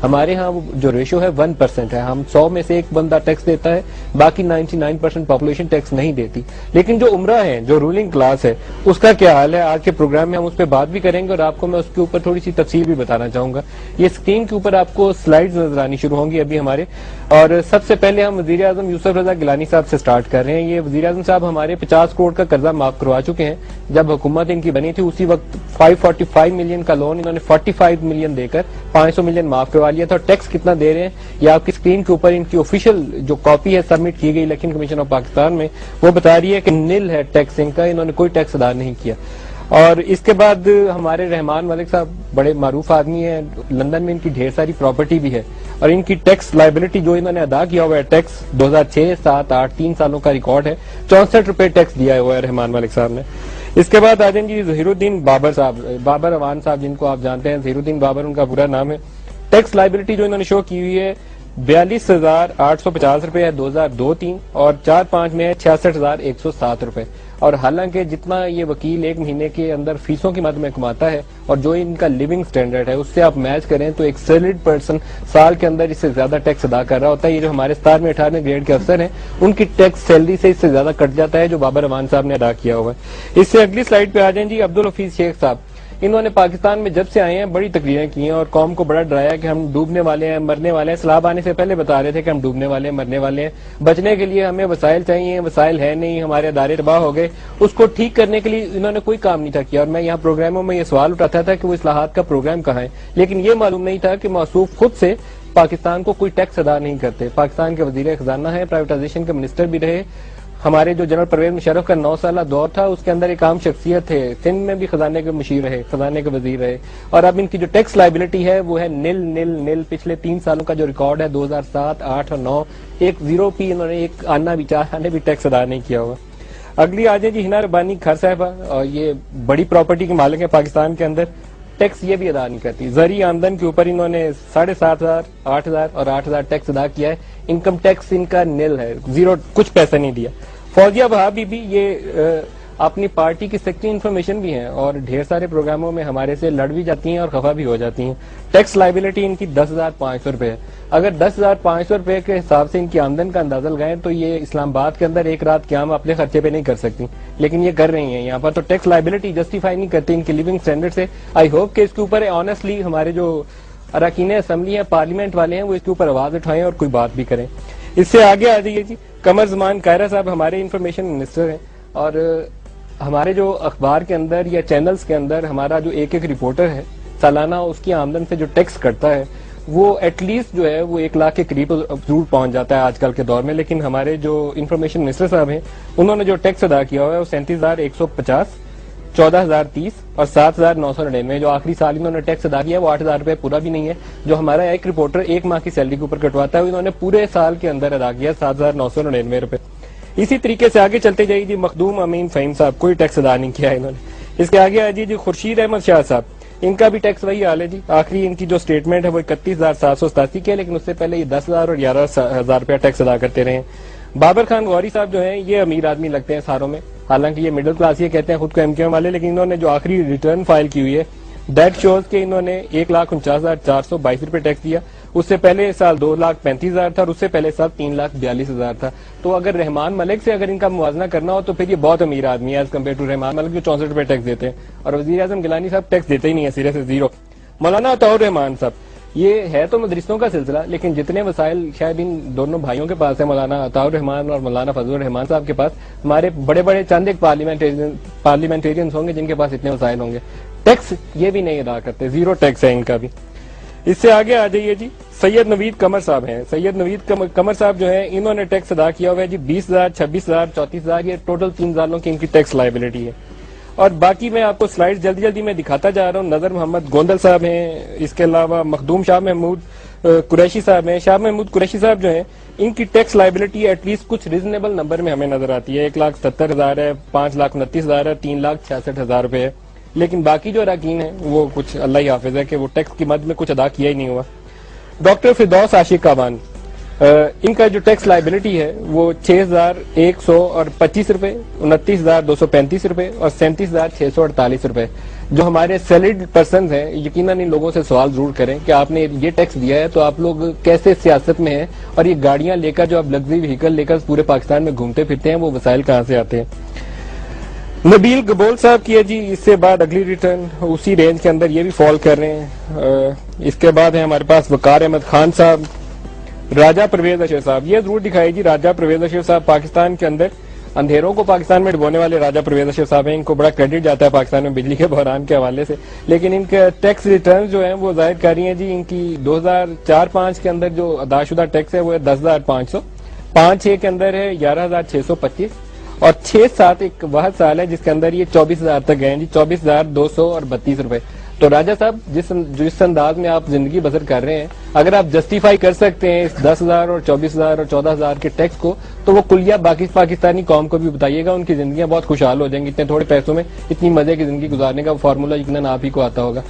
ہمارے ہاں جو ریشو ہے 1% ہے. ہم 100 میں سے ایک بندہ ٹیکس دیتا ہے, باقی 99% پاپولیشن ٹیکس نہیں دیتی. لیکن جو عمرہ ہے, جو رولنگ کلاس ہے, اس کا کیا حال ہے؟ آج کے پروگرام میں ہم اس پہ بات بھی کریں گے, اور آپ کو میں اس کے اوپر تھوڑی سی تفصیل بھی بتانا چاہوں گا. یہ اسکرین کے اوپر آپ کو سلائیڈز نظر آنی شروع ہوں گی ابھی ہمارے. اور سب سے پہلے ہم وزیر اعظم یوسف رضا گیلانی صاحب سے سٹارٹ کر رہے ہیں. یہ وزیر اعظم صاحب ہمارے 50 کروڑ کا قرضہ معاف کروا چکے ہیں. جب حکومت ان کی بنی تھی اسی وقت 545 ملین کا لون انہوں نے 45 ملین دے کر 500 ملین معاف کروا لیا تھا. اور ٹیکس کتنا دے رہے ہیں یہ آپ کی اسکرین کے اوپر ان کی آفیشیل جو کاپی ہے سبمٹ کی گئی الیکشن کمیشن آف پاکستان میں, وہ بتا رہی ہے کہ نل ہے ٹیکس ان کا, انہوں نے کوئی ٹیکس ادا نہیں کیا. اور اس کے بعد ہمارے رحمان ملک صاحب بڑے معروف آدمی ہیں, لندن میں ان کی ڈھیر ساری پراپرٹی بھی ہے, اور ان کی ٹیکس لائبلٹی جو انہوں نے ادا کیا ہوا ہے ٹیکس 2006, 7, 8 3 سالوں کا ریکارڈ ہے. 64 روپے ٹیکس دیا ہوا ہے رحمان ملک صاحب نے. اس کے بعد آ جائیں جی ظہیر الدین بابر صاحب, بابر اوان صاحب جن کو آپ جانتے ہیں, ظہیر الدین بابر ان کا پورا نام ہے. ٹیکس لائبلٹی جو انہوں نے شو کی ہوئی ہے 42,850 روپے ہے 2002-03, اور 4-5 میں ہے 66,107 روپے. اور حالانکہ جتنا یہ وکیل ایک مہینے کے اندر فیسوں کی مد میں کماتا ہے اور جو ان کا لیونگ سٹینڈرڈ ہے اس سے آپ میچ کریں تو ایک سیلریڈ پرسن سال کے اندر اس سے زیادہ ٹیکس ادا کر رہا ہوتا ہے. یہ جو ہمارے 17ویں 18ویں گریڈ کے افسر ہیں ان کی ٹیکس سیلری سے اس سے زیادہ کٹ جاتا ہے جو بابر امان صاحب نے ادا کیا ہوا ہے. اس سے اگلی سلائیڈ پہ آ جائیں جی عبدالحفیظ شیخ صاحب. انہوں نے پاکستان میں جب سے آئے ہیں بڑی تقریریں کی ہیں اور قوم کو بڑا ڈرایا کہ ہم ڈوبنے والے ہیں, مرنے والے ہیں. سیلاب آنے سے پہلے بتا رہے تھے کہ ہم ڈوبنے والے ہیں, مرنے والے ہیں, بچنے کے لیے ہمیں وسائل چاہیے, وسائل ہے نہیں, ہمارے ادارے تباہ ہو گئے. اس کو ٹھیک کرنے کے لیے انہوں نے کوئی کام نہیں تھا کیا. اور میں یہاں پروگراموں میں یہ سوال اٹھاتا تھا کہ وہ اصلاحات کا پروگرام کہاں ہے, لیکن یہ معلوم نہیں تھا کہ موصوف خود سے پاکستان کو کوئی ٹیکس ادا نہیں کرتے. پاکستان کے وزیر خزانہ ہے, پرائیویٹائزیشن کے منسٹر بھی رہے. ہمارے جو جنرل پرویز مشرف کا 9 سالہ دور تھا اس کے اندر ایک عام شخصیت تھے, سندھ میں بھی خزانے کے مشیر رہے, خزانے کے وزیر رہے. اور اب ان کی جو ٹیکس لائبلٹی ہے وہ ہے نل نل نل. پچھلے 3 سالوں کا جو ریکارڈ ہے 2007, 8 اور 9, ایک زیرو پی انہوں نے ایک آنا بھی چاہنے بھی ٹیکس ادا نہیں کیا ہوا. اگلی آ جائے جی ہنا ربانی کھر صاحبہ, اور یہ بڑی پراپرٹی کے مالک ہیں پاکستان کے اندر. ٹیکس یہ بھی ادا نہیں کرتی. زرعی آمدن کے اوپر انہوں نے 7,500, 8,000 اور 8,000 ٹیکس ادا کیا ہے. انکم ٹیکس ان کا نل ہے, زیرو, کچھ پیسہ نہیں دیا. فوزیہ بہابی بھی یہ اپنی پارٹی کی سیکٹری انفارمیشن بھی ہیں اور ڈھیر سارے پروگراموں میں ہمارے سے لڑ بھی جاتی ہیں اور خفا بھی ہو جاتی ہیں. ٹیکس لائبلٹی ان کی 10,500 روپے ہے. اگر 10,500 روپے کے حساب سے ان کی آمدن کا اندازہ لگائیں تو یہ اسلام آباد کے اندر ایک رات قیام اپنے خرچے پہ نہیں کر سکتی, لیکن یہ کر رہی ہیں یہاں پر. تو ٹیکس لائبلٹی جسٹیفائی نہیں کرتی ان کی لیونگ سٹینڈرڈ سے. آئی ہوپ کہ اس کے اوپر آنیسٹلی ہمارے جو اراکین اسمبلی ہیں, پارلیمنٹ والے ہیں, وہ اس کے اوپر آواز اٹھائیں اور کوئی بات بھی کریں. اس سے آگے آ جائیے جی قمر زمان قاہرہ صاحب ہمارے انفارمیشن منسٹر ہیں, اور ہمارے جو اخبار کے اندر یا چینلز کے اندر ہمارا جو ایک رپورٹر ہے سالانہ اس کی آمدن سے جو ٹیکس کٹتا ہے وہ ایٹ لیسٹ جو ہے وہ 1 لاکھ کے قریب ضرور پہنچ جاتا ہے آج کل کے دور میں. لیکن ہمارے جو انفارمیشن منسٹر صاحب ہیں انہوں نے جو ٹیکس ادا کیا ہوا ہے وہ 37,150, 14,030 اور 7,999. جو آخری سال انہوں نے ٹیکس ادا کیا ہے وہ 8,000 روپے پورا بھی نہیں ہے. جو ہمارا ایک رپورٹر 1 ماہ کی سیلری کے اوپر کٹواتا ہے انہوں نے پورے سال کے اندر ادا کیا 7,999 روپے. اسی طریقے سے آگے چلتے جائیے جی مخدوم امین فہیم صاحب, کوئی ٹیکس ادا نہیں کیا انہوں نے. اس کے آگے آ جی خورشید احمد شاہ صاحب, ان کا بھی ٹیکس وہی حال ہے جی. آخری ان کی جو سٹیٹمنٹ ہے وہ 31,787 کی ہے, لیکن اس سے پہلے یہ 10,000 اور 11,000 روپیہ ٹیکس ادا کرتے رہے. بابر خان غوری صاحب جو ہیں یہ امیر آدمی لگتے ہیں ساروں میں, حالانکہ یہ مڈل کلاس یہ کہتے ہیں خود کو MQM والے, لیکن انہوں نے جو آخری ریٹرن فائل کی ہوئی ہے دیٹ شوز کہ انہوں نے 1,49,422 روپے ٹیکس دیا. اس سے پہلے سال 2,35,000 تھا اور اس سے پہلے سال 3,42,000 تھا. تو اگر رحمان ملک سے اگر ان کا موازنہ کرنا ہو تو پھر یہ بہت امیر آدمی ہے as compare to Rehman Malik جو 64 روپے ٹیکس دیتے ہیں, اور وزیر اعظم گیلانی صاحب ٹیکس دیتے ہی نہیں ہے, سرے سے زیرو. مولانا عطاء رحمان صاحب, یہ ہے تو مدرسوں کا سلسلہ لیکن جتنے وسائل شاید ان دونوں بھائیوں کے پاس ہیں, مولانا عطاء الرحمان اور مولانا فضل الرحمان صاحب کے پاس, ہمارے بڑے بڑے چند ایک پارلیمنٹیرینز ہوں گے جن کے پاس اتنے وسائل ہوں گے, ٹیکس یہ بھی نہیں ادا کرتے, زیرو ٹیکس ہے ان کا بھی. اس سے آگے آ جائیے جی سید نوید قمر صاحب ہیں. سید نوید قمر صاحب جو ہیں انہوں نے ٹیکس ادا کیا ہوا ہے جی 20,000, 26,000, 34,000, یہ ٹوٹل 3 سالوں کی ان کی ٹیکس لائبلٹی ہے. اور باقی میں آپ کو سلائیڈ جلدی جلدی میں دکھاتا جا رہا ہوں. نظر محمد گوندل صاحب ہیں, اس کے علاوہ مخدوم شاہ محمود قریشی صاحب ہیں. شاہ محمود قریشی صاحب جو ہیں ان کی ٹیکس لائبلٹی ایٹ لیسٹ کچھ ریزنیبل نمبر میں ہمیں نظر آتی ہے. 1,70,000 ہے, 5,29,000 ہے, 3,66,000 روپے ہے. لیکن باقی جو اراکین ہیں وہ کچھ اللہ ہی حافظ ہے کہ وہ ٹیکس کی مد میں کچھ ادا کیا ہی نہیں ہوا. ڈاکٹر فردوس عاشق کابان, ان کا جو ٹیکس لائبلٹی ہے وہ 6,125 روپے, 29,235 روپے اور 37,648 روپے. جو ہمارے سیلڈ پرسنز ہیں یقیناً ان لوگوں سے سوال ضرور کریں کہ آپ نے یہ ٹیکس دیا ہے تو آپ لوگ کیسے سیاست میں ہیں، اور یہ گاڑیاں لے کر جو آپ لگژری وہیکل لے کر پورے پاکستان میں گھومتے پھرتے ہیں وہ وسائل کہاں سے آتے ہیں؟ نبیل گبول صاحب کی ہے جی، اس سے بعد اگلی ریٹرن اسی رینج کے اندر یہ بھی فال کر رہے ہیں۔ اس کے بعد ہے ہمارے پاس وقار احمد خان صاحب، راجہ پرویز اشرف صاحب۔ یہ ضرور دکھائے جی، راجہ پرویز اشرف صاحب پاکستان کے اندر اندھیروں کو پاکستان میں ڈبونے والے راجہ پرویز اشرف صاحب ہیں، ان کو بڑا کریڈٹ جاتا ہے پاکستان میں بجلی کے بحران کے حوالے سے، لیکن ان کے ٹیکس ریٹرن جو ہیں وہ ظاہر کر رہی ہیں جی ان کی 2004-05 کے اندر جو ادا شدہ ٹیکس ہے وہ ہے 10,500، 5-6 کے اندر ہے 11,625، اور 6-7 ایک واحد سال ہے جس کے اندر یہ 24,000 تک گئے ہیں جی، 24,232 روپے۔ تو راجہ صاحب جس انداز میں آپ زندگی بسر کر رہے ہیں، اگر آپ جسٹیفائی کر سکتے ہیں اس 10,000 اور 24,000 اور 14,000 کے ٹیکس کو، تو وہ کلیہ باقی پاکستانی قوم کو بھی بتائیے گا، ان کی زندگیاں بہت خوشحال ہو جائیں گی، اتنے تھوڑے پیسوں میں اتنی مزے کی زندگی گزارنے کا فارمولہ یقیناً آپ ہی کو آتا ہوگا۔